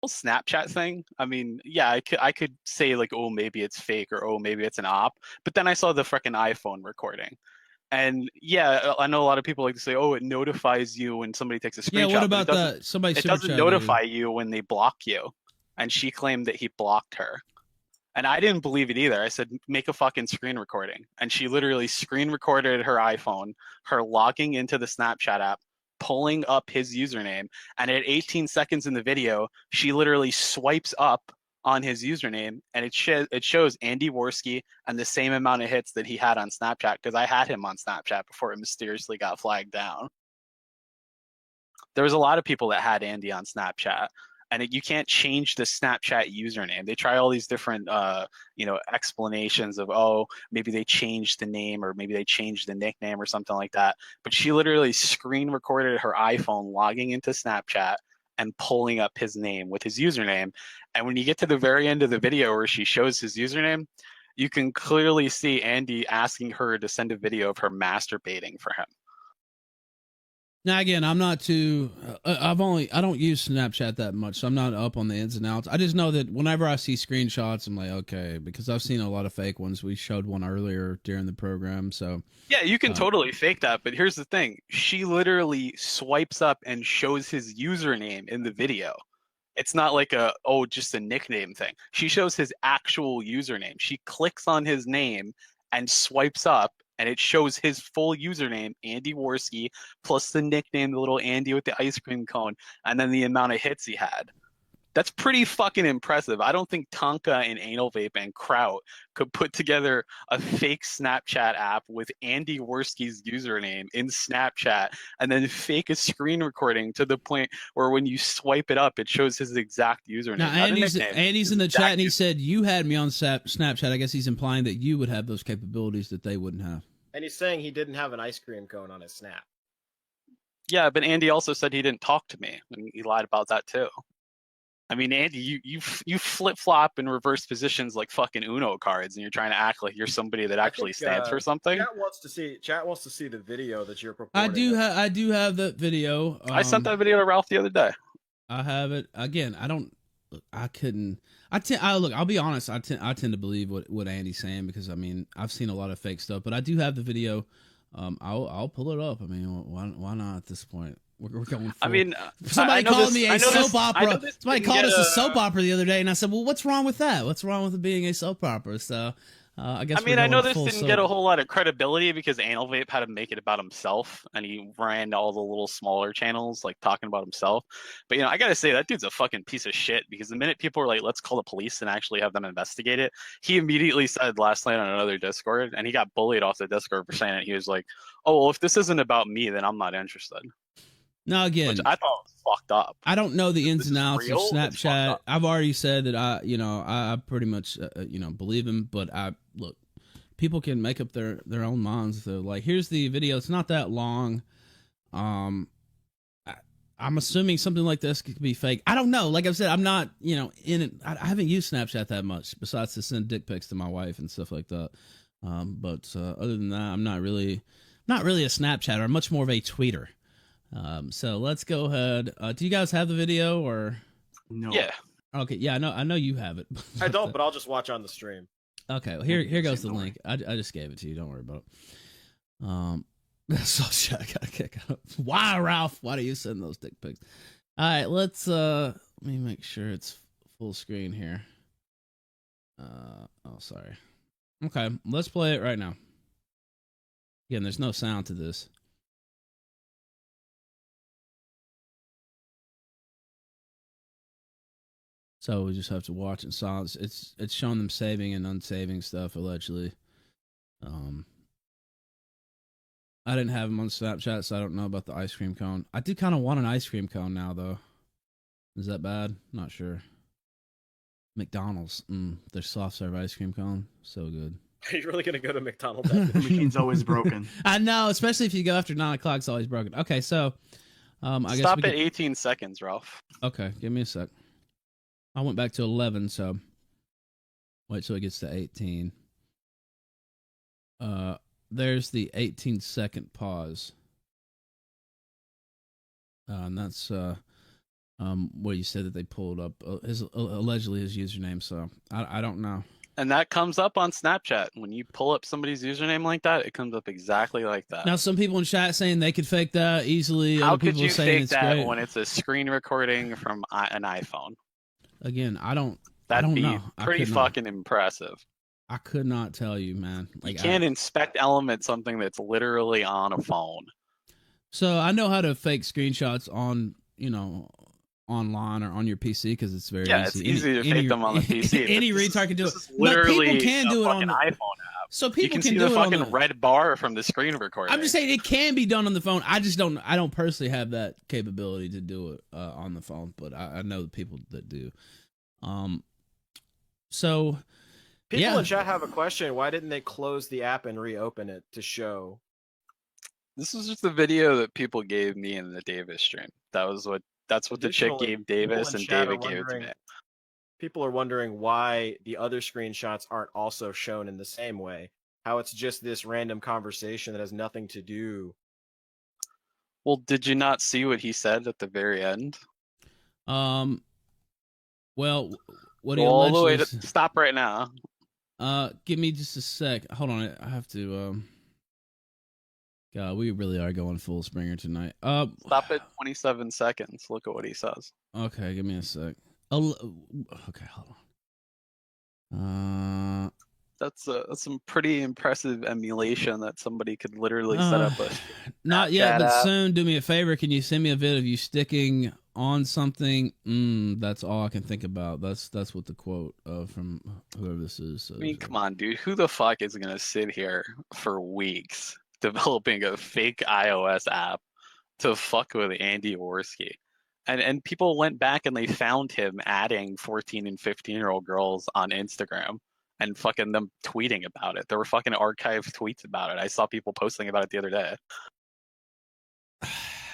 Snapchat thing, I mean, yeah, I could say like, oh, maybe it's fake or oh, maybe it's an op, but then I saw the freaking iPhone recording. And yeah, I know a lot of people like to say, oh, it notifies you when somebody takes a Yeah, what screenshot, but about that? Somebody it super doesn't chatted you. notify you when they block you. And she claimed that he blocked her. And I didn't believe it either. I said, make a fucking screen recording. And she literally screen recorded her iPhone, her logging into the Snapchat app, pulling up his username. And at 18 seconds in the video, she literally swipes up on his username and it shows Andy Warski and the same amount of hits that he had on Snapchat because I had him on Snapchat before it mysteriously got flagged down. There was a lot of people that had Andy on Snapchat, and you can't change the Snapchat username. They try all these different, explanations of, oh, maybe they changed the name or maybe they changed the nickname or something like that. But she literally screen recorded her iPhone logging into Snapchat and pulling up his name with his username. And when you get to the very end of the video where she shows his username, you can clearly see Andy asking her to send a video of her masturbating for him. Now again, I'm not too. I don't use Snapchat that much, so I'm not up on the ins and outs. I just know that whenever I see screenshots, I'm like, okay, because I've seen a lot of fake ones. We showed one earlier during the program, so Yeah, you can uh, totally fake that, but here's the thing. She literally swipes up and shows his username in the video. It's not like just a nickname thing. She shows his actual username. She clicks on his name and swipes up, and it shows his full username, Andy Warski, plus the nickname, the little Andy with the ice cream cone, and then the amount of hits he had. That's pretty fucking impressive. I don't think Tonka and Anal Vape and Kraut could put together a fake Snapchat app with Andy Worski's username in Snapchat and then fake a screen recording to the point where when you swipe it up, it shows his exact now username, not a Andy's nickname, Andy's his in the chat, exact and he username. said you had me on Snapchat. I guess he's implying that you would have those capabilities that they wouldn't have. And he's saying he didn't have an ice cream cone on his snap. Yeah, but Andy also said he didn't talk to me, and he lied about that too. I mean, Andy, you flip flop and reverse positions like fucking Uno cards, and you're trying to act like you're somebody that I actually think stands for something. Chat wants to see the video that you're I purporting. do have that video. I sent that video to Ralph the other day. I have it again. I don't. I couldn't. Look. I'll be honest. I tend to believe what Andy's saying because I mean I've seen a lot of fake stuff, but I do have the video. I'll pull it up. I mean, why not at this point? We're going. I mean, somebody called me a soap opera. Somebody called us a soap a opera the other day, and I said, "Well, what's wrong with that? What's wrong with it being a soap opera?" So, I guess. I mean, I know this didn't get a whole lot of credibility because Anal Vape had to make it about himself, and he ran all the little smaller channels like talking about himself. But I gotta say that dude's a fucking piece of shit because the minute people were like, "Let's call the police and actually have them investigate it," he immediately said last night on another Discord, and he got bullied off the Discord for saying it. He was like, "Oh, well, if this isn't about me, then I'm not interested." Now Which again, I thought was fucked up. I don't know the ins This and is outs of real. Snapchat. I've already said that I pretty much believe him, but I look. People can make up their own minds. They're like, here's the video. It's not that long. I'm assuming something like this could be fake. I don't know. Like I said, I'm not in it. I haven't used Snapchat that much besides to send dick pics to my wife and stuff like that. But other than that, I'm not really a Snapchatter. I'm much more of a tweeter. So let's go ahead. Do you guys have the video or No? Yeah. Okay. Yeah. I know you have it. I don't, but I'll just watch on the stream. Okay, well, here goes the link. I just gave it to you. Don't worry about it. So I got a kick out. Why, Ralph? Why do you send those dick pics? All right, let me make sure it's full screen here. Oh, sorry. Okay, let's play it right now. Again, there's no sound to this. So we just have to watch in silence. It's showing them saving and unsaving stuff allegedly. I didn't have them on Snapchat, so I don't know about the ice cream cone. I do kind of want an ice cream cone now, though. Is that bad? Not sure. McDonald's, their soft serve ice cream cone, so good. Are you really gonna go to McDonald's? The machine's always broken. I know, especially if you go after 9 o'clock. It's always broken. Okay, so I guess stop at 18 seconds, Ralph. Okay, give me a sec. I went back to 11, so wait till it gets to 18. There's the 18-second pause. And that's where you said that they pulled up his allegedly his username. So I don't know. And that comes up on Snapchat. When you pull up somebody's username like that, it comes up exactly like that. Now, some people in chat saying they could fake that easily. How Other could people you saying fake it's that great. when it's a screen recording from an iPhone? Again, I don't That'd be know. pretty fucking impressive. I could not tell you, man. Like, you can't inspect elements something that's literally on a phone. So I know how to fake screenshots on, online or on your PC because it's very easy. It's easy to fake them on the PC. Any retard can do it. Literally, people can do it on the iPhone app. So people you can see do the it fucking on the red bar from the screen recording. I'm just saying it can be done on the phone. I don't personally have that capability to do it on the phone, but I know the people that do. So people in chat have a question. Why didn't they close the app and reopen it to show? This is just the video that people gave me in the Davis stream. That's what the chick gave Davis, and David gave it to me. People are wondering why the other screenshots aren't also shown in the same way. How it's just this random conversation that has nothing to do. Well, did you not see what he said at the very end? Well, what do you stop right now? Give me just a sec. Hold on, I have to. God, we really are going full Springer tonight. Stop at 27 seconds. Look at what he says. Okay, give me a sec. Okay, hold on. That's some pretty impressive emulation that somebody could literally set up. Not yet, but soon. Do me a favor. Can you send me a vid of you sticking on something? That's all I can think about. That's what the quote from whoever this is. I mean, come on, dude. Who the fuck is gonna sit here for weeks developing a fake iOS app to fuck with Andy Warski? And people went back and they found him adding 14 and 15-year-old girls on Instagram and fucking them tweeting about it. There were fucking archived tweets about it. I saw people posting about it the other day.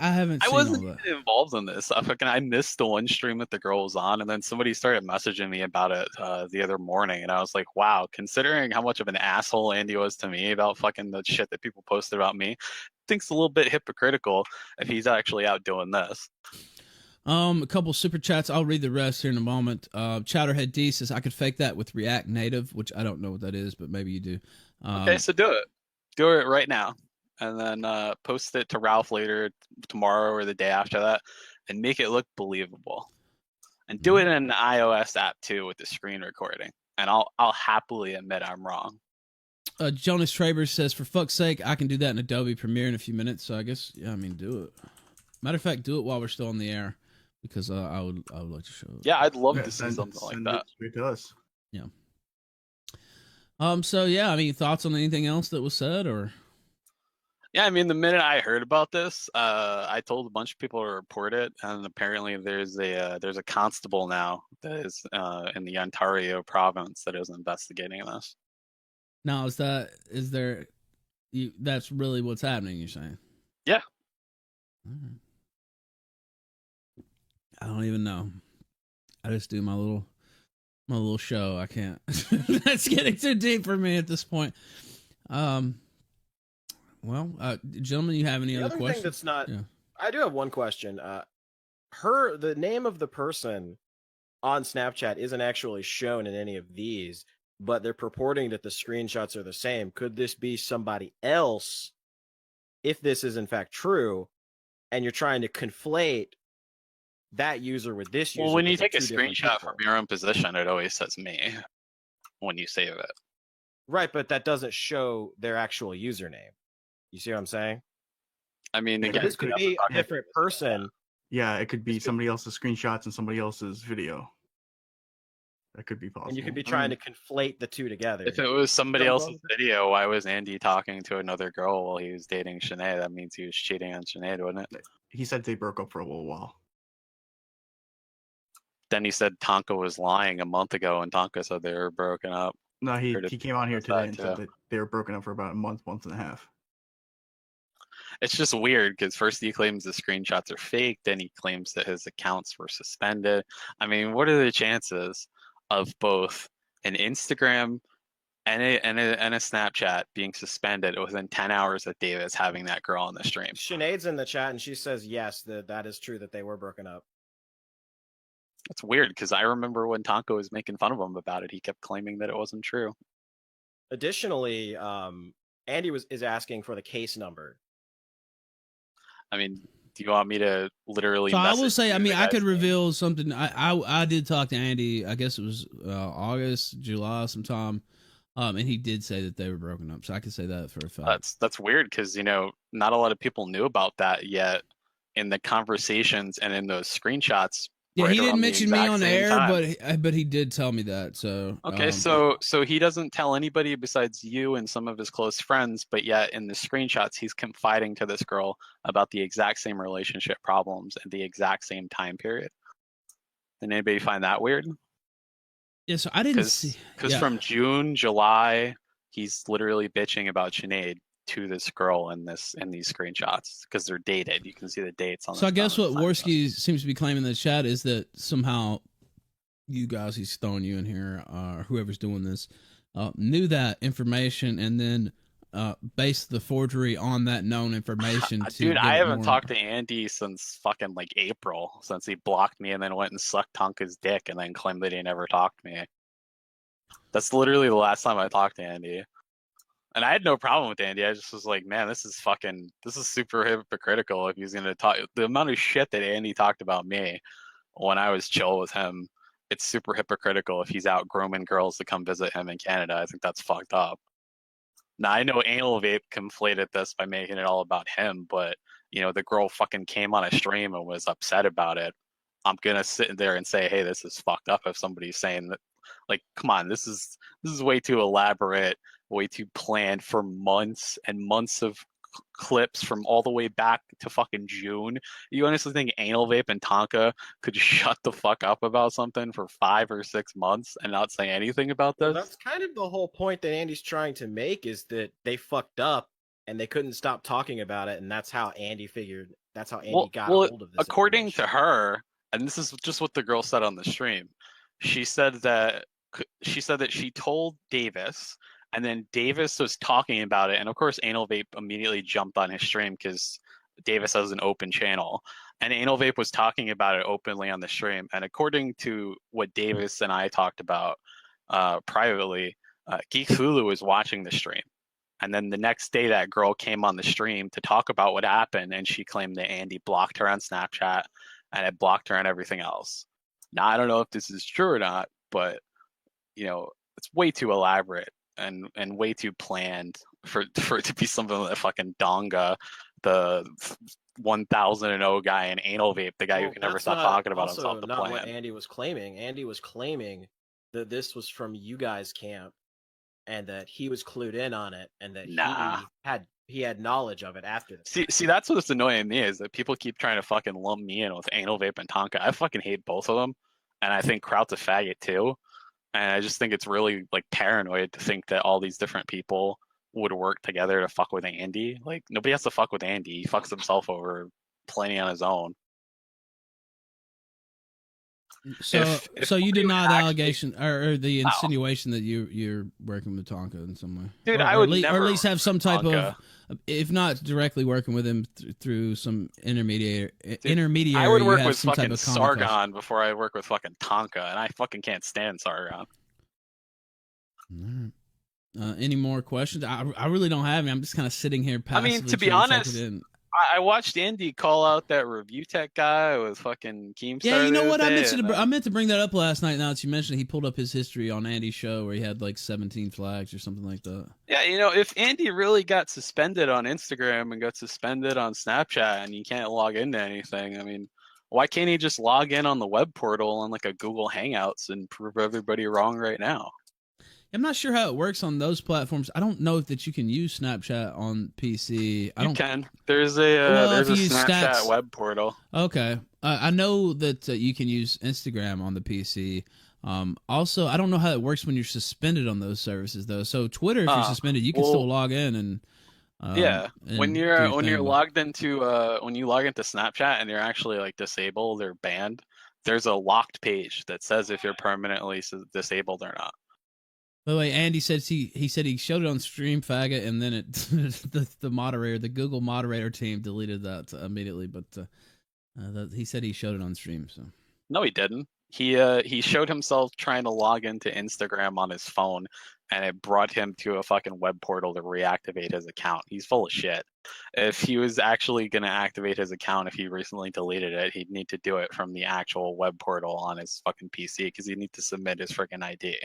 I wasn't even involved in this. I missed the one stream that the girl was on, and then somebody started messaging me about it the other morning, and I was like, wow, considering how much of an asshole Andy was to me about fucking the shit that people posted about me, I think it's a little bit hypocritical if he's actually out doing this. A couple super chats. I'll read the rest here in a moment. Chowderhead D says I could fake that with React Native, which I don't know what that is, but maybe you do. Okay, so do it. Do it right now, and then post it to Ralph later tomorrow or the day after that, and make it look believable. And do it in an iOS app too with the screen recording, and I'll happily admit I'm wrong. Jonas Traber says, for fuck's sake, I can do that in Adobe Premiere in a few minutes. So I guess, do it. Matter of fact, do it while we're still on the air. Because I would like to show it. Yeah, I'd love to see something like that. Straight to us. Yeah. So yeah, I mean, thoughts on anything else that was said, or? Yeah, I mean, the minute I heard about this, I told a bunch of people to report it, and apparently there's a constable now that is in the Ontario province that is investigating this. Now, that's really what's happening? You're saying? Yeah. Mm-hmm. I don't even know. I just do my little show. I can't. That's getting too deep for me at this point. Well, gentlemen, you have any other questions? Thing that's not. Yeah. I do have one question. The name of the person on Snapchat isn't actually shown in any of these, but they're purporting that the screenshots are the same. Could this be somebody else? If this is in fact true, and you're trying to conflate that user with this user. Well, when you take a screenshot from your own position, it always says me when you save it. Right, but that doesn't show their actual username. You see what I'm saying? I mean, again, this could be a different person. Yeah, it could be somebody else's screenshots and somebody else's video. That could be possible. And you could be trying to conflate the two together. If it was somebody else's video, why was Andy talking to another girl while he was dating Sinead? That means he was cheating on Sinead, wouldn't it? He said they broke up for a little while. Then he said Tonka was lying a month ago, and Tonka said they were broken up. No, he came on here today and said that they were broken up for about a month and a half. It's just weird because first he claims the screenshots are fake, then he claims that his accounts were suspended. I mean, what are the chances of both an Instagram and a Snapchat being suspended within 10 hours of Davis having that girl on the stream? Sinead's in the chat and she says yes, that is true that they were broken up. That's weird because I remember when Tonka was making fun of him about it, he kept claiming that it wasn't true. Additionally, Andy is asking for the case number. I mean, do you want me to literally? So I will message say, you I the mean, I guy's could name? reveal something. I did talk to Andy. I guess it was August, July, sometime, and he did say that they were broken up. So I could say that for a fact. That's weird because not a lot of people knew about that yet in the conversations and in those screenshots. Yeah, Right he didn't around the mention me exact on same air, time. but he did tell me that. So Okay, so he doesn't tell anybody besides you and some of his close friends, but yet in the screenshots he's confiding to this girl about the exact same relationship problems at the exact same time period. Did anybody find that weird? yeah, so I didn't see. Because Yeah, from June, July, he's literally bitching about Sinead to this girl in these screenshots because they're dated. You can see the dates on. so I guess what time. Warski'S seems to be claiming in the chat is that somehow you guys, he's throwing you in here, whoever's doing this, knew that information and then based the forgery on that known information. Dude, I haven't talked to Andy since fucking like April, since he blocked me and then went and sucked Tonka's dick and then claimed that he never talked to me. That's literally the last time I talked to Andy. And I had no problem with Andy. I just was like, man, this is super hypocritical if he's gonna talk. The amount of shit that Andy talked about me when I was chill with him, it's super hypocritical if he's out grooming girls to come visit him in Canada. I think that's fucked up. Now I know Anal Vape conflated this by making it all about him, but the girl fucking came on a stream and was upset about it. I'm gonna sit there and say, hey, this is fucked up if somebody's saying that. Like, come on, this is way too elaborate, way too planned for months and months of clips from all the way back to fucking June. You honestly think Anal Vape and Tonka could shut the fuck up about something for 5 or 6 months and not say anything about this? Well, that's kind of the whole point that Andy's trying to make, is that they fucked up and they couldn't stop talking about it, and that's how Andy got a hold of this. According to her, and this is just what the girl said on the stream, she said that she told Davis, and then Davis was talking about it, and of course Anal Vape immediately jumped on his stream because Davis has an open channel, and Anal Vape was talking about it openly on the stream. And according to what Davis and I talked about privately, Geek Hulu was watching the stream. And then the next day, that girl came on the stream to talk about what happened, and she claimed that Andy blocked her on Snapchat and had blocked her on everything else. Now, I don't know if this is true or not, but it's way too elaborate and way too planned for it to be something that fucking Donga, the 1000 guy, and Anal Vape, the guy who can never stop talking about himself, the not plan. What Andy was claiming. Andy was claiming that this was from you guys' camp, and that he was clued in on it, and that he had knowledge of it after this. See, that's what's annoying me, is that people keep trying to fucking lump me in with Anal Vape and Tonka. I fucking hate both of them, and I think Kraut's a faggot too. And I just think it's really like paranoid to think that all these different people would work together to fuck with Andy. Like, nobody has to fuck with Andy. He fucks himself over plenty on his own. So you deny the allegation or the insinuation that you're working with Tonka in some way, dude? Or, I would or at least have some type Tonka. of, if not directly working with him through some intermediary. I would work with some fucking Sargon before I work with fucking Tonka, and I fucking can't stand Sargon. Any more questions? I really don't have any. I'm just kind of sitting here passively. I mean, to be honest, I watched Andy call out that review tech guy with fucking Keemstar. Yeah, you know what? I meant to bring that up last night. Now that you mentioned it, he pulled up his history on Andy's show where he had like 17 flags or something like that. Yeah, if Andy really got suspended on Instagram and got suspended on Snapchat and you can't log into anything, I mean, why can't he just log in on the web portal on like a Google Hangouts and prove everybody wrong right now? I'm not sure how it works on those platforms. I don't know that you can use Snapchat on PC. You can. There's a Snapchat web portal. Okay. I know that you can use Instagram on the PC. Also, I don't know how it works when you're suspended on those services, though. So Twitter, if you're suspended, you can still log in and. When you're logged into when you log into Snapchat and you're actually like disabled or banned, there's a locked page that says if you're permanently disabled or not. By the way, Andy said he said he showed it on stream, faggot, and then the Google moderator team deleted that immediately. But he said he showed it on stream. So no, he didn't. He showed himself trying to log into Instagram on his phone, and it brought him to a fucking web portal to reactivate his account. He's full of shit. If he was actually going to activate his account, if he recently deleted it, he'd need to do it from the actual web portal on his fucking PC because he'd need to submit his freaking ID.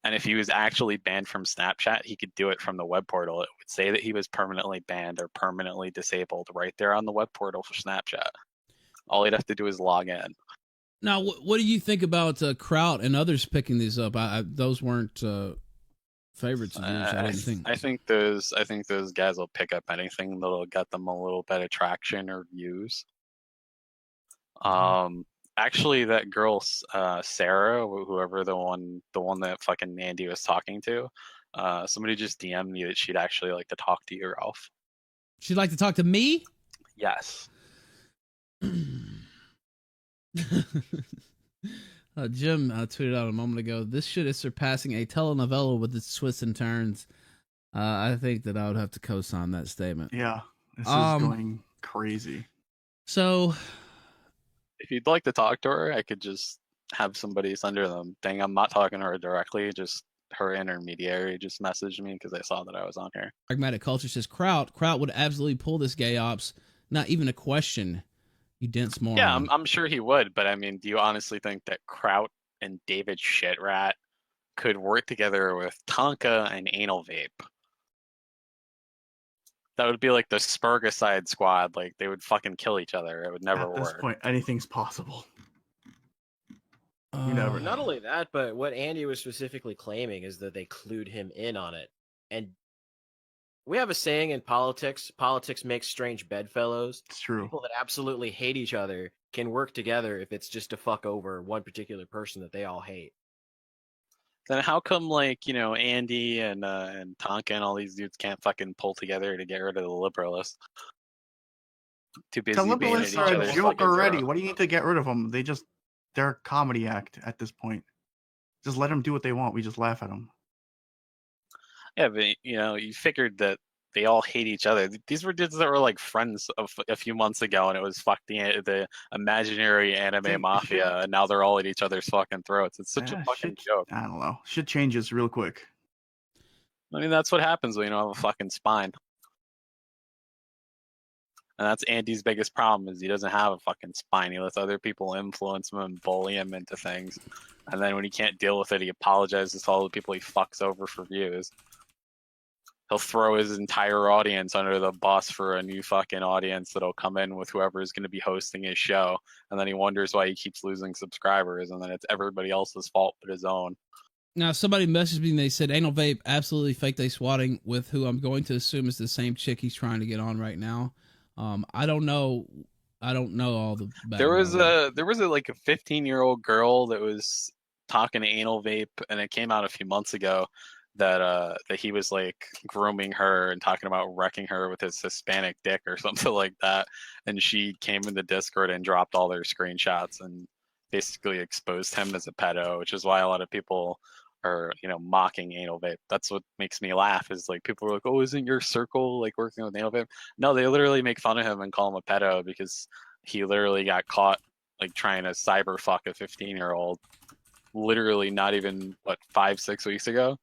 And if he was actually banned from Snapchat, he could do it from the web portal. It would say that he was permanently banned or permanently disabled right there on the web portal for Snapchat. All he'd have to do is log in. Now, what do you think about Kraut and others picking these up? Those weren't favorites of yours. I didn't think. I think those guys will pick up anything that'll get them a little bit of traction or views. Actually, that girl Sarah, whoever the one that fucking Andy was talking to, somebody just DM'd me that she'd actually like to talk to you, Ralph. She'd like to talk to me? Yes. Jim tweeted out a moment ago, this shit is surpassing a telenovela with its twists and turns. I think that I would have to co-sign that statement. Yeah, this is going crazy. So, if you'd like to talk to her, I could just have somebody send her them thing. I'm not talking to her directly, just her intermediary just messaged me because they saw that I was on here. Pragmatic Culture says Kraut would absolutely pull this gay ops, not even a question. You dense moron. Yeah, I'm sure he would, but I mean, do you honestly think that Kraut and David Shitrat could work together with Tonka and Anal Vape? That would be like the Spurgicide squad. Like, they would fucking kill each other. It would never work. At this point, anything's possible. You never know. Not only that, but what Andy was specifically claiming is that they clued him in on it. And we have a saying in politics makes strange bedfellows. It's true. People that absolutely hate each other can work together if it's just to fuck over one particular person that they all hate. Then how come, like, you know, Andy and Tonka and all these dudes can't fucking pull together to get rid of the liberalists? Too busy The being at liberalists each are a other's joke fucking already. throat. What do you need to get rid of them? They're a comedy act at this point. Just let them do what they want. We just laugh at them. Yeah, but, you know, you figured that they all hate each other. These were dudes that were like friends a few months ago, and it was the imaginary anime mafia, and now they're all at each other's fucking throats. It's such a fucking joke. I don't know. Shit changes real quick. I mean, that's what happens when you don't have a fucking spine. And that's Andy's biggest problem, is he doesn't have a fucking spine. He lets other people influence him and bully him into things. And then when he can't deal with it, he apologizes to all the people he fucks over for views. He'll throw his entire audience under the bus for a new fucking audience that'll come in with whoever is going to be hosting his show. And then he wonders why he keeps losing subscribers. And then it's everybody else's fault but his own. Now, somebody messaged me and they said Anal Vape absolutely faked a swatting with who I'm going to assume is the same chick he's trying to get on right now. I don't know all the there was a like a 15-year-old girl that was talking to Anal Vape, and it came out a few months ago that he was like grooming her and talking about wrecking her with his Hispanic dick or something like that. And she came in the Discord and dropped all their screenshots and basically exposed him as a pedo, which is why a lot of people are, you know, mocking Anal Vape. That's what makes me laugh, is like people are like, oh, isn't your circle like working with Anal Vape? No, they literally make fun of him and call him a pedo because he literally got caught like trying to cyber fuck a 15-year-old literally not even 5-6 weeks ago.